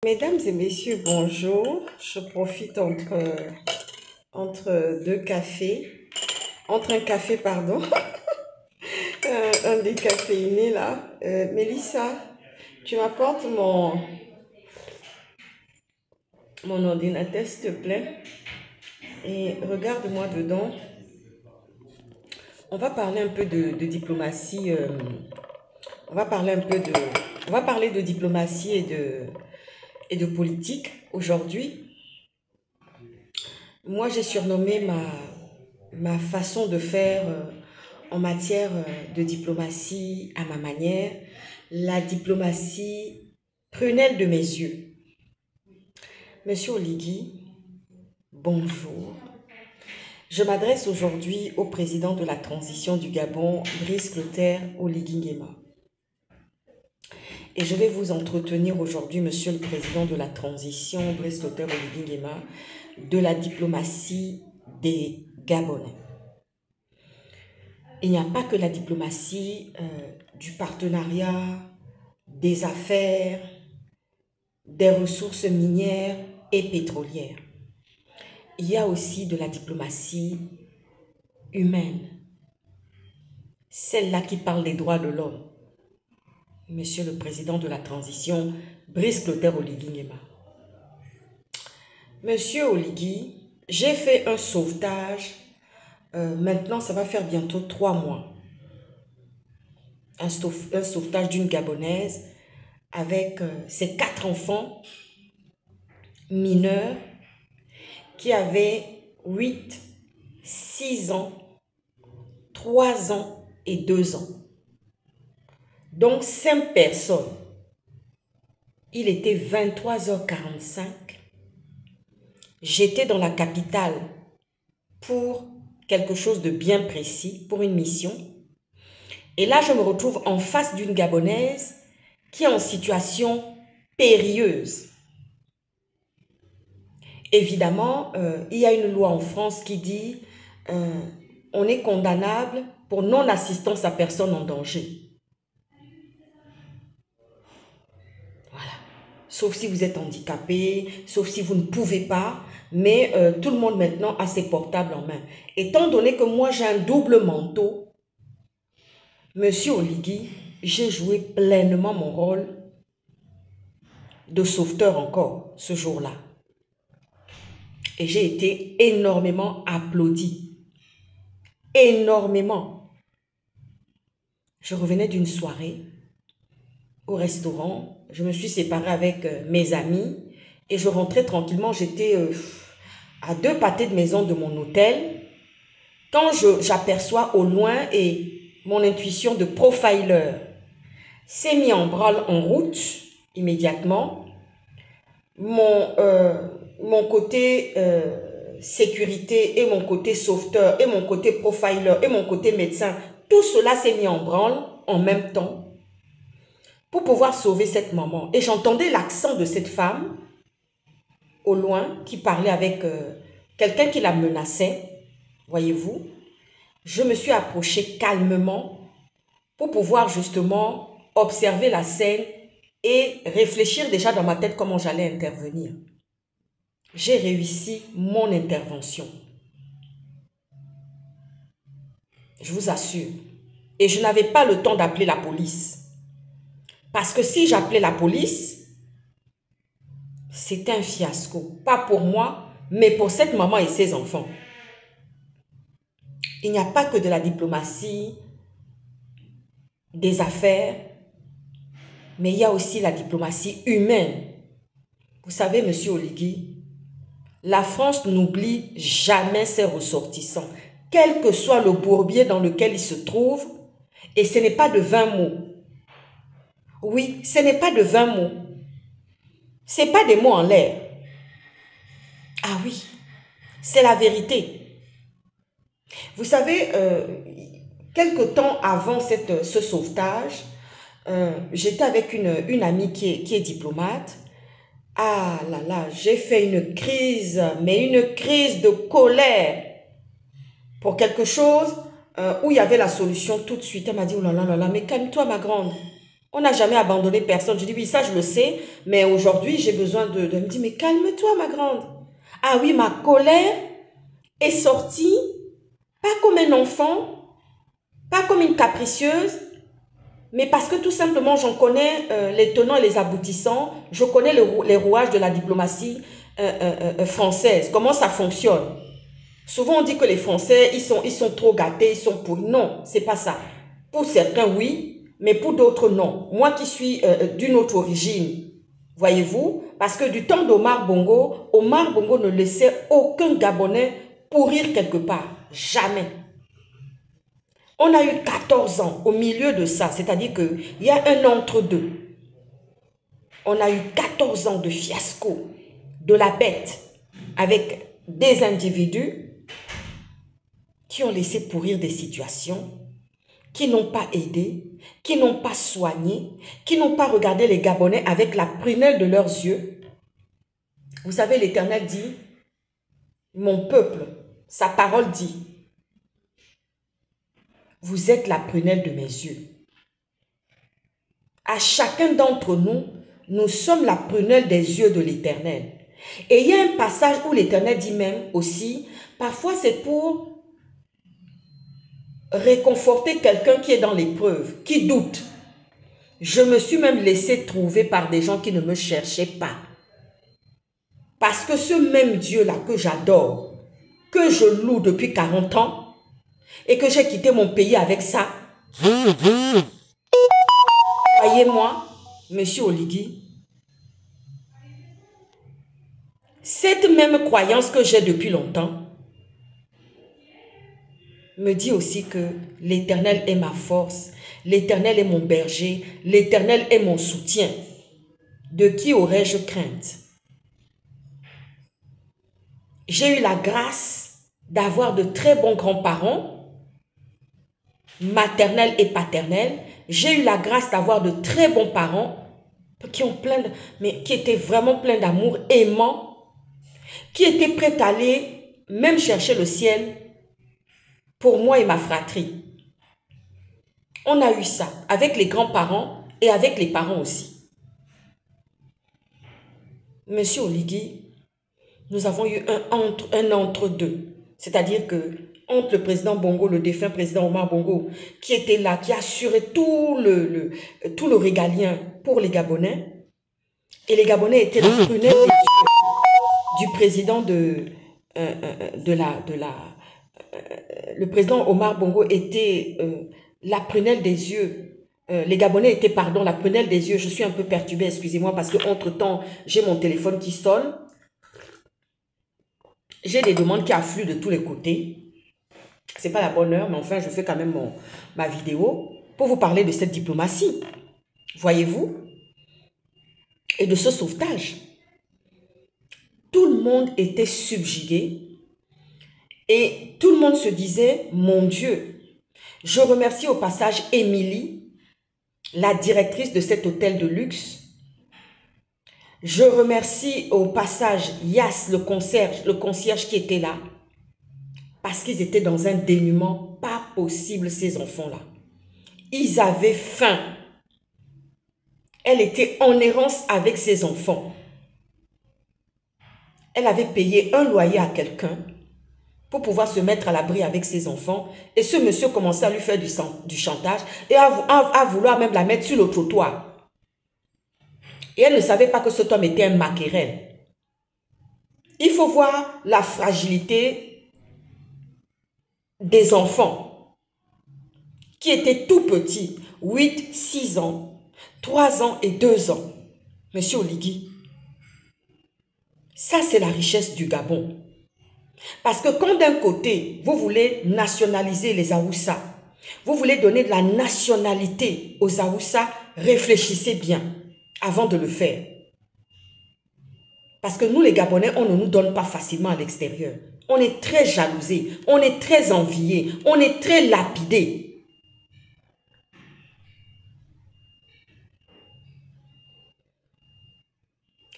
Mesdames et messieurs, bonjour. Je profite entre deux cafés, entre un café, pardon, un décaféiné là. Mélissa, tu m'apportes mon ordinateur, s'il te plaît, et regarde-moi dedans. On va parler un peu de diplomatie. On va parler un peu on va parler de diplomatie et de politique aujourd'hui. Moi, j'ai surnommé ma façon de faire en matière de diplomatie à ma manière, la diplomatie prunelle de mes yeux. Monsieur Oligui, bonjour. Je m'adresse aujourd'hui au président de la transition du Gabon, Brice Clotaire Oligui Nguema. Et je vais vous entretenir aujourd'hui, monsieur le président de la transition, Brice Clotaire Oligui Nguema, de la diplomatie des Gabonais. Il n'y a pas que la diplomatie du partenariat, des affaires, des ressources minières et pétrolières. Il y a aussi de la diplomatie humaine, celle-là qui parle des droits de l'homme. Monsieur le président de la transition, Brice Clotaire Oligui Nguema. Monsieur Oligui, j'ai fait un sauvetage, maintenant ça va faire bientôt 3 mois. Un sauvetage d'une Gabonaise avec ses 4 enfants mineurs qui avaient 8, 6 ans, 3 ans et 2 ans. Donc 5 personnes. Il était 23h45. J'étais dans la capitale pour quelque chose de bien précis, pour une mission. Et là, je me retrouve en face d'une Gabonaise qui est en situation périlleuse. Évidemment, il y a une loi en France qui dit on est condamnable pour non-assistance à personne en danger. Voilà. Sauf si vous êtes handicapé, sauf si vous ne pouvez pas, mais tout le monde maintenant a ses portables en main. Étant donné que moi j'ai un double manteau, Monsieur Oligui, j'ai joué pleinement mon rôle de sauveteur encore ce jour-là. Et j'ai été énormément applaudi. Énormément. Je revenais d'une soirée au restaurant. Je me suis séparée avec mes amis et je rentrais tranquillement. J'étais à 2 pâtés de maison de mon hôtel. Quand j'aperçois au loin et mon intuition de profiler s'est mis en branle en route immédiatement. Mon côté sécurité et mon côté sauveteur et mon côté profiler et mon côté médecin, tout cela s'est mis en branle en même temps pour pouvoir sauver cette maman. Et j'entendais l'accent de cette femme au loin qui parlait avec quelqu'un qui la menaçait, voyez-vous. Je me suis approchée calmement pour pouvoir justement observer la scène et réfléchir déjà dans ma tête comment j'allais intervenir. J'ai réussi mon intervention. Je vous assure. Et je n'avais pas le temps d'appeler la police. Parce que si j'appelais la police, c'était un fiasco. Pas pour moi, mais pour cette maman et ses enfants. Il n'y a pas que de la diplomatie, des affaires, mais il y a aussi la diplomatie humaine. Vous savez, monsieur Oligui, la France n'oublie jamais ses ressortissants, quel que soit le bourbier dans lequel ils se trouvent, et ce n'est pas de 20 mots. Oui, ce n'est pas de 20 mots. Ce n'est pas des mots en l'air. Ah oui, c'est la vérité. Vous savez, quelque temps avant ce sauvetage, j'étais avec une amie qui est diplomate. Ah là là, j'ai fait une crise, mais une crise de colère pour quelque chose où il y avait la solution tout de suite. Elle m'a dit, oh là là là là, mais calme-toi ma grande. On n'a jamais abandonné personne. Je dis, oui, ça, je le sais, mais aujourd'hui, j'ai besoin de... Elle me dit, mais calme-toi, ma grande. Ah oui, ma colère est sortie, pas comme un enfant, pas comme une capricieuse, mais parce que tout simplement, j'en connais les tenants et les aboutissants, je connais les rouages de la diplomatie française, comment ça fonctionne. Souvent, on dit que les Français, ils sont trop gâtés, ils sont pourris. Non, c'est pas ça. Pour certains, oui, mais pour d'autres, non. Moi qui suis d'une autre origine, voyez-vous, parce que du temps Omar Bongo ne laissait aucun Gabonais pourrir quelque part. Jamais. On a eu 14 ans au milieu de ça, c'est-à-dire qu'il y a un entre-deux. On a eu 14 ans de fiasco, de la bête, avec des individus qui ont laissé pourrir des situations, qui n'ont pas aidé, qui n'ont pas soigné, qui n'ont pas regardé les Gabonais avec la prunelle de leurs yeux. Vous savez, l'Éternel dit, mon peuple, sa parole dit, vous êtes la prunelle de mes yeux. À chacun d'entre nous, nous sommes la prunelle des yeux de l'Éternel. Et il y a un passage où l'Éternel dit même aussi, parfois c'est pour réconforter quelqu'un qui est dans l'épreuve, qui doute. Je me suis même laissé trouver par des gens qui ne me cherchaient pas. Parce que ce même Dieu-là que j'adore, que je loue depuis 40 ans, et que j'ai quitté mon pays avec ça, croyez-moi, Monsieur Oligui, cette même croyance que j'ai depuis longtemps, me dit aussi que l'Éternel est ma force, l'Éternel est mon berger, l'Éternel est mon soutien. De qui aurais-je crainte? J'ai eu la grâce d'avoir de très bons grands-parents, maternels et paternels. J'ai eu la grâce d'avoir de très bons parents qui étaient vraiment pleins d'amour, aimants, qui étaient prêts à aller même chercher le ciel pour moi et ma fratrie. On a eu ça avec les grands-parents et avec les parents aussi. Monsieur Oligui, nous avons eu un entre-deux. C'est-à-dire que entre le président Bongo, le défunt président Omar Bongo, qui était là, qui assurait tout le régalien pour les Gabonais, et les Gabonais étaient la prunelle des yeux du président le président Omar Bongo était la prunelle des yeux. Les Gabonais étaient, pardon, la prunelle des yeux. Je suis un peu perturbée, excusez-moi, parce que entre-temps, j'ai mon téléphone qui sonne. J'ai des demandes qui affluent de tous les côtés. C'est pas la bonne heure, mais enfin, je fais quand même ma vidéo pour vous parler de cette diplomatie. Voyez-vous? Et de ce sauvetage. Tout le monde était subjugué. Et tout le monde se disait, mon Dieu, je remercie au passage Émilie, la directrice de cet hôtel de luxe. Je remercie au passage Yass, le concierge qui était là, parce qu'ils étaient dans un dénuement pas possible, ces enfants-là. Ils avaient faim. Elle était en errance avec ses enfants. Elle avait payé un loyer à quelqu'un pour pouvoir se mettre à l'abri avec ses enfants. Et ce monsieur commençait à lui faire du chantage et à vouloir même la mettre sur le trottoir. Et elle ne savait pas que cet homme était un maquerel. Il faut voir la fragilité des enfants qui étaient tout petits, 8, 6 ans, 3 ans et 2 ans. Monsieur Oligui, ça c'est la richesse du Gabon. Parce que quand d'un côté, vous voulez nationaliser les Aoussa, vous voulez donner de la nationalité aux Aoussa, réfléchissez bien avant de le faire. Parce que nous les Gabonais, on ne nous donne pas facilement à l'extérieur. On est très jalousés, on est très enviés, on est très lapidés.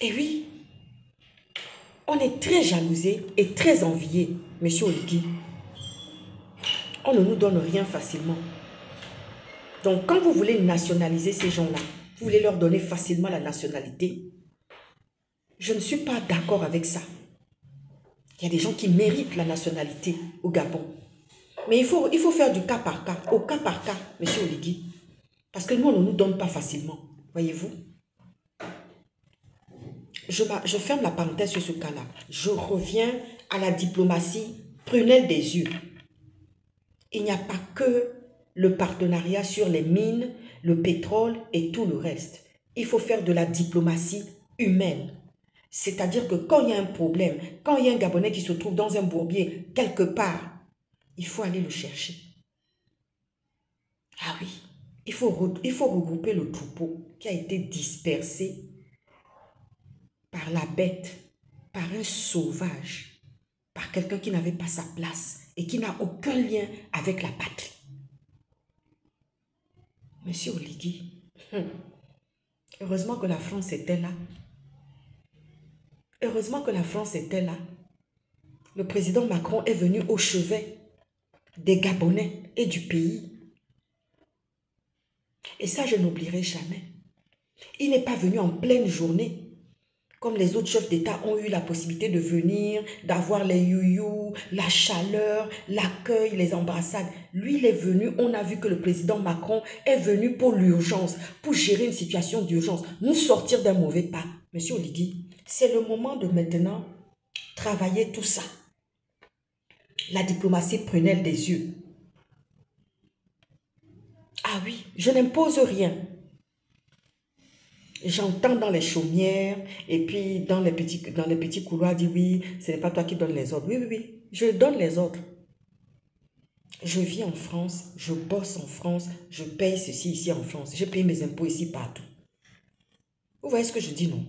Et oui, on est très jalousés et très enviés, monsieur Oligui. On ne nous donne rien facilement. Donc, quand vous voulez nationaliser ces gens-là, vous voulez leur donner facilement la nationalité, je ne suis pas d'accord avec ça. Il y a des gens qui méritent la nationalité au Gabon. Mais il faut faire du cas par cas, au cas par cas, M. Oligui. Parce que nous, on ne nous donne pas facilement, voyez-vous. Je ferme la parenthèse sur ce cas-là. Je reviens à la diplomatie prunelle des yeux. Il n'y a pas que le partenariat sur les mines, le pétrole et tout le reste. Il faut faire de la diplomatie humaine. C'est-à-dire que quand il y a un problème, quand il y a un Gabonais qui se trouve dans un bourbier quelque part, il faut aller le chercher. Ah oui, il faut regrouper le troupeau qui a été dispersé par la bête, par un sauvage, par quelqu'un qui n'avait pas sa place et qui n'a aucun lien avec la patrie. Monsieur Oligui, heureusement que la France était là. Heureusement que la France était là. Le président Macron est venu au chevet des Gabonais et du pays. Et ça, je n'oublierai jamais. Il n'est pas venu en pleine journée, comme les autres chefs d'État ont eu la possibilité de venir, d'avoir les youyou, la chaleur, l'accueil, les embrassades. Lui, il est venu, on a vu que le président Macron est venu pour l'urgence, pour gérer une situation d'urgence, nous sortir d'un mauvais pas. Monsieur Oligui, c'est le moment de maintenant travailler tout ça. La diplomatie prunelle des yeux. Ah oui, je n'impose rien. J'entends dans les chaumières et puis dans les petits couloirs dire oui, ce n'est pas toi qui donnes les ordres. Oui, oui, oui, je donne les ordres. Je vis en France, je bosse en France, je paye ceci ici en France. Je paye mes impôts ici partout. Vous voyez ce que je dis, non?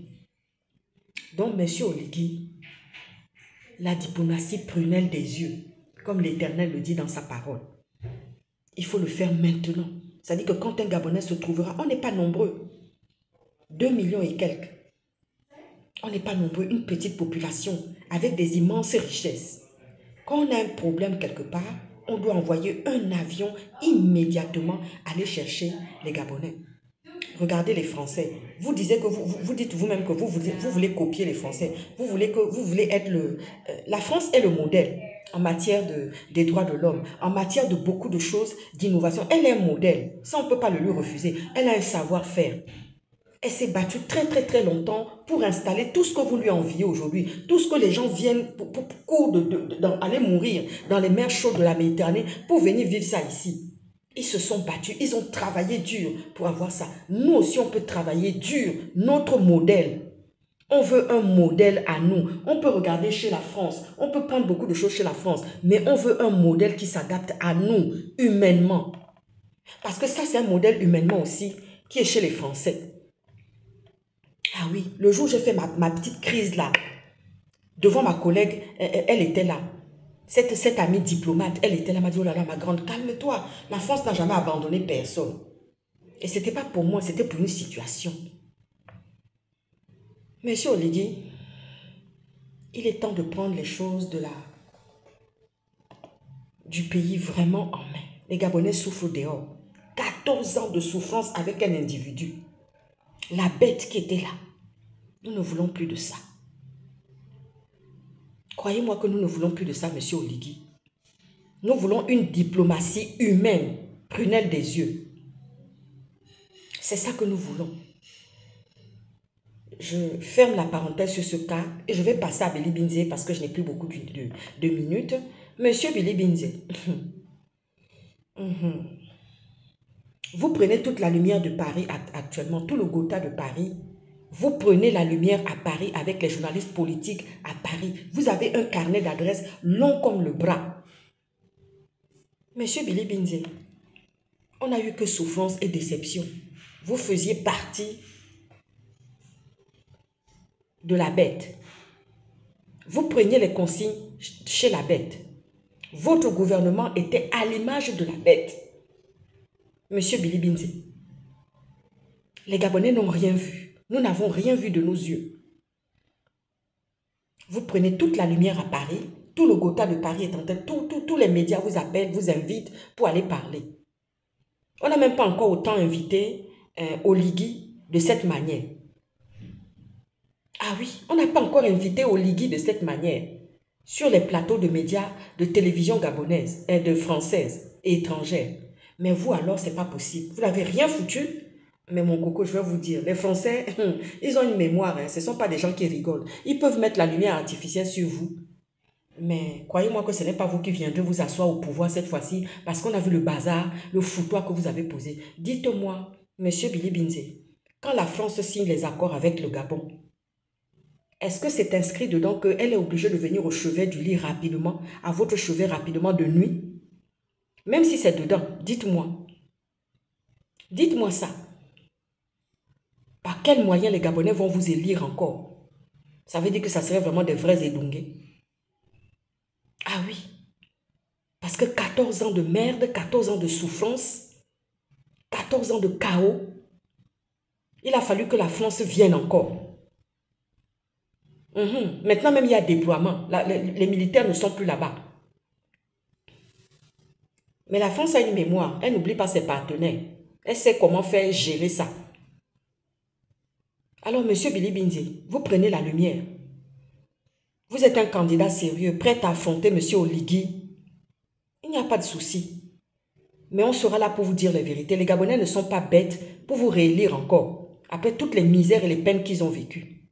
Donc, monsieur Oligui, la diplomatie prunelle des yeux, comme l'Éternel le dit dans sa parole, il faut le faire maintenant. C'est-à-dire que quand un Gabonais se trouvera, on n'est pas nombreux. 2 millions et quelques. On n'est pas nombreux, une petite population avec des immenses richesses. Quand on a un problème quelque part, on doit envoyer un avion immédiatement aller chercher les Gabonais. Regardez les Français. Vous disiez que vous dites vous-même que vous voulez copier les Français. Vous voulez être le... la France est le modèle en matière des droits de l'homme, en matière de beaucoup de choses, d'innovation. Elle est un modèle. Ça, on ne peut pas le lui refuser. Elle a un savoir-faire. Elle s'est battue très très très longtemps pour installer tout ce que vous lui enviez aujourd'hui, tout ce que les gens viennent pour aller mourir dans les mers chaudes de la Méditerranée pour venir vivre ça ici. Ils se sont battus, ils ont travaillé dur pour avoir ça. Nous aussi on peut travailler dur, notre modèle. On veut un modèle à nous. On peut regarder chez la France, on peut prendre beaucoup de choses chez la France, mais on veut un modèle qui s'adapte à nous, humainement. Parce que ça c'est un modèle humainement aussi qui est chez les Français. Ah oui, le jour où j'ai fait ma petite crise là, devant ma collègue, elle était là. Cette amie diplomate, elle était là, elle m'a dit, oh là là, ma grande, calme-toi. La France n'a jamais abandonné personne. Et ce n'était pas pour moi, c'était pour une situation. Monsieur Oligui, il est temps de prendre les choses du pays vraiment en main. Les Gabonais souffrent dehors. 14 ans de souffrance avec un individu. La bête qui était là. Nous ne voulons plus de ça. Croyez-moi que nous ne voulons plus de ça, monsieur Oligui. Nous voulons une diplomatie humaine, prunelle des yeux. C'est ça que nous voulons. Je ferme la parenthèse sur ce cas et je vais passer à Billy Binze parce que je n'ai plus beaucoup de minutes. Monsieur Billy Binze, vous prenez toute la lumière de Paris actuellement, tout le Gotha de Paris. Vous prenez la lumière à Paris avec les journalistes politiques à Paris. Vous avez un carnet d'adresses long comme le bras. Monsieur Billy Binze, on n'a eu que souffrance et déception. Vous faisiez partie de la bête. Vous preniez les consignes chez la bête. Votre gouvernement était à l'image de la bête. Monsieur Billy Binze, les Gabonais n'ont rien vu. Nous n'avons rien vu de nos yeux. Vous prenez toute la lumière à Paris, tout le Gotha de Paris est en train, tous les médias vous appellent, vous invitent pour aller parler. On n'a même pas encore autant invité Oligui de cette manière. Ah oui, on n'a pas encore invité Oligui de cette manière sur les plateaux de médias de télévision gabonaise, de française et étrangère. Mais vous alors, c'est pas possible. Vous n'avez rien foutu. Mais mon coco, je vais vous dire, les Français, ils ont une mémoire. Hein. Ce ne sont pas des gens qui rigolent. Ils peuvent mettre la lumière artificielle sur vous. Mais croyez-moi que ce n'est pas vous qui viendrez vous asseoir au pouvoir cette fois-ci parce qu'on a vu le bazar, le foutoir que vous avez posé. Dites-moi, monsieur Billy Binze, quand la France signe les accords avec le Gabon, est-ce que c'est inscrit dedans qu'elle est obligée de venir au chevet du lit rapidement, à votre chevet rapidement de nuit? Même si c'est dedans, dites-moi. Dites-moi ça. Par quels moyens les Gabonais vont vous élire encore? Ça veut dire que ça serait vraiment des vrais Edongé. Ah oui. Parce que 14 ans de merde, 14 ans de souffrance, 14 ans de chaos, il a fallu que la France vienne encore. Maintenant même il y a déploiement. Les militaires ne sont plus là-bas. Mais la France a une mémoire. Elle n'oublie pas ses partenaires. Elle sait comment faire gérer ça. Alors, monsieur Billy Binze, vous prenez la lumière. Vous êtes un candidat sérieux, prêt à affronter monsieur Oligui. Il n'y a pas de souci. Mais on sera là pour vous dire la vérité. Les Gabonais ne sont pas bêtes pour vous réélire encore, après toutes les misères et les peines qu'ils ont vécues.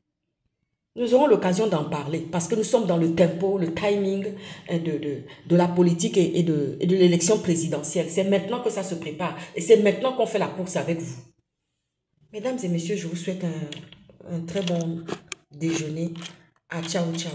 Nous aurons l'occasion d'en parler parce que nous sommes dans le tempo, le timing de la politique et de l'élection présidentielle. C'est maintenant que ça se prépare et c'est maintenant qu'on fait la course avec vous. Mesdames et messieurs, je vous souhaite un très bon déjeuner. Ah, ciao, ciao.